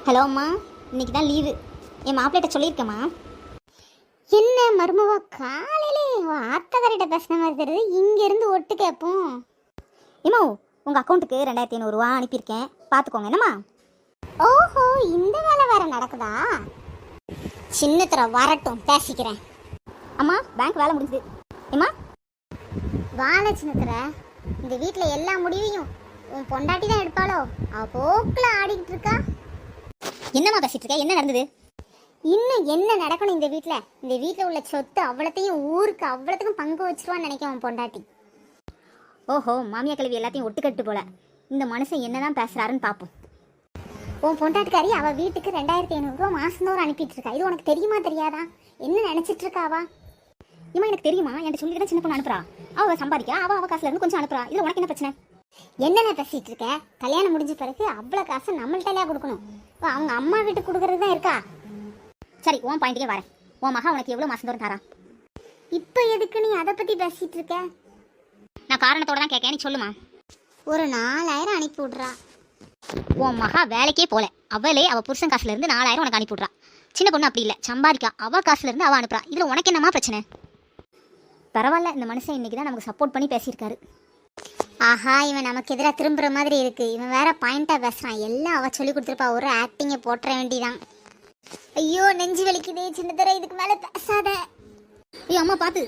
Hello அம்மா, இன்னைக்கு தான் லீவு. என் மாப்பிள்ளைகிட்ட சொல்லியிருக்கேம்மா. என்ன மருமவா காலையிலே ஆத்தக்காரிட்ட பேசின மாதிரி தெரியுது. இங்கேருந்து ஒட்டு கேட்போம். ஏம்மா, உங்கள் அக்கௌண்ட்டுக்கு 2500 ரூபா அனுப்பியிருக்கேன், பார்த்துக்கோங்க. என்னம்மா? ஓஹோ, இந்த வேலை வேற நடக்குதா? சின்னத்திர வரட்டும், பேசிக்கிறேன். அம்மா, பேங்க் வேலை முடிஞ்சுது. ஏம்மா வாழ சின்னத்திர, இந்த வீட்டில் எல்லா முடிவையும் உன் பொண்டாட்டி தான் எடுப்பாளோ? அவள் போக்கில் ஆடிக்கிட்டு இருக்கா. என்னம்மா பேசிட்டு இருக்க? என்ன நடந்தது? இன்னும் என்ன நடக்கணும் இந்த வீட்டில்? இந்த வீட்டில் உள்ள சொத்து அவ்வளோத்தையும் ஊருக்கு அவ்வளோத்துக்கும் பங்கு வச்சிருவான்னு நினைக்க உன் பொண்டாட்டி. ஓஹோ, மாமியா கல்வி எல்லாத்தையும் ஒட்டுக்கட்டு போல. இந்த மனுஷன் என்னதான் பேசுறாருன்னு பார்ப்போம். உன் பொண்டாட்டிக்காரி அவள் வீட்டுக்கு 2500 ரூபா மாசந்தோறும் அனுப்பிட்டு இருக்கா. இது உனக்கு தெரியுமா தெரியாதா? என்ன நினைச்சிட்டு இருக்காவா? இம்மா எனக்கு தெரியுமா, என்கிட்ட சொல்லிட்டு தான் சின்ன பொண்ணு அனுப்புறா. அவள் சம்பாதிக்கா, அவள் காசுல இருந்து கொஞ்சம் அனுப்புறா. இதில் உனக்கு என்ன பிரச்சனை? என்னென்ன பேசிட்டு இருக்க? கல்யாணம் முடிஞ்ச பிறகு அவ்வளோ காசை நம்மள்கிட்டலையா கொடுக்கணும்? அவங்க அம்மா வீட்டுக்கு கொடுக்கறது தான் இருக்கா? சரி, உன் பாயிண்ட்டுக்கே வரேன். உன் மகா உனக்கு எவ்வளோ மாசம் தோறும் தாரா? இப்போ எதுக்கு நீ அதை பற்றி பேசிட்டு இருக்க? நான் காரணத்தோட தான் கேட்கேன், நீ சொல்லுமா. ஒரு 4000 அனுப்பி விட்றா. உன் மகா வேலைக்கே போல, அவளே அவள் புருஷன் காசுல இருந்து 4000 உனக்கு அனுப்பி விட்றா. சின்ன பொண்ணு அப்படி இல்லை, சம்பாதிக்கா, அவள் காசுல இருந்து அவள் அனுப்புறா. இதில் உனக்கு என்னமா பிரச்சனை? பரவாயில்ல, இந்த மனுஷன் இன்னைக்கு தான் நமக்கு சப்போர்ட் பண்ணி பேசியிருக்காரு. ஆஹா, இவன் நமக்கு எதிராக திரும்புகிற மாதிரி இருக்கு. இவன் வேற பாயிண்டாக பேசுகிறான். எல்லாம் அவள் சொல்லி கொடுத்துருப்பா, ஒரு ஆக்டிங்கை போட்டுற வேண்டிதான். ஐயோ, நெஞ்சு வலிக்குதே சின்னதர, இதுக்கு மேலே பேசாத. ஐயோ அம்மா, பார்த்து.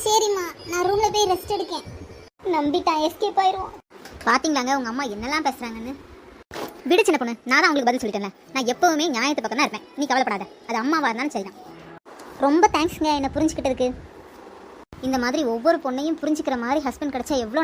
சரிம்மா, நான் ரூமில் போய் ரெஸ்ட் எடுக்கேன். நம்பிட்டான், எஸ்கேப் ஆயிரும். பார்த்தீங்களாங்க உங்கள் அம்மா என்னெல்லாம் பேசுகிறாங்கன்னு. விடு சின்ன பொண்ணு, நான் தான் உங்களுக்கு பதில் சொல்லிட்டேன். நான் எப்போவுமே நியாயத்து பக்கம் தான் இருப்பேன். நீ கவலைப்படாத. அது அம்மாவாக இருந்தாலும் சரிதான். ரொம்ப தேங்க்ஸ்ங்க என்னை புரிஞ்சுக்கிட்டதுக்கு. இந்த மாதிரி ஒவ்வொரு பொண்ணையும் புரிஞ்சுக்கிற மாதிரி ஹஸ்பண்ட் கிடைச்சா எவ்வளோ